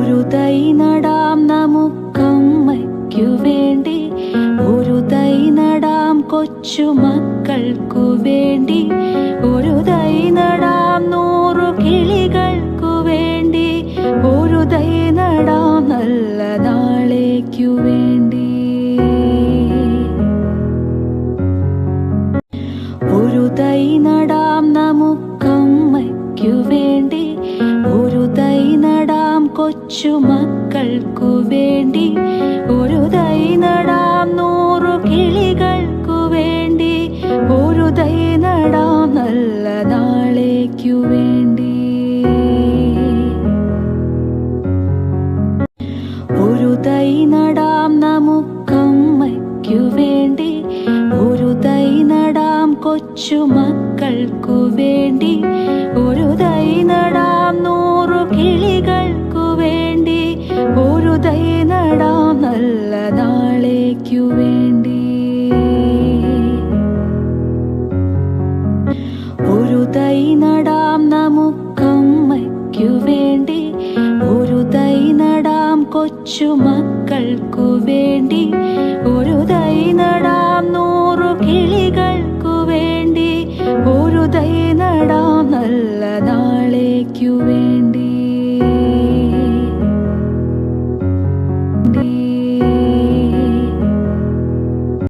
ഒരു തൈ നടാം നമുക്കമ്മയ്ക്കു വേണ്ടി, ഒരു തൈ നടാം കൊച്ചുമക്കൾക്കു വേണ്ടി, ഒരു തൈ നടാം 100 കിളികൾക്കു വേണ്ടി, ഒരു തൈ നടാം നല്ല നാളേക്കു വേണ്ടി. ഒരു തൈ നടാം നമുക്കമ്മയ്ക്കു വേണ്ടി, ഒരു തൈ നടാം കൊച്ചുമക്കൾക്കു വേണ്ടി, ഒരു തൈ നടാം 100 കിളികൾക്കു വേണ്ടി, ഒരു തൈ നടാം നല്ല നാളേക്കു വേണ്ടി. ഒരു തൈ നടാം നമുക്കമ്മയ്ക്കു വേണ്ടി, ഒരു തൈ നടാം കൊച്ചുമക്കൾക്കു വേണ്ടി, ഒരു തൈ നടാം 100 കിളികൾക്കു വേണ്ടി, ഒരു തൈ നടാം നല്ല നാളേക്കു വേണ്ടി. ഒരു തൈ നടാം നമുക്കമ്മയ്ക്കു വേണ്ടി, ഒരു തൈ നടാം കൊച്ചുമക്കൾക്കു വേണ്ടി, ഒരു തൈ നടാം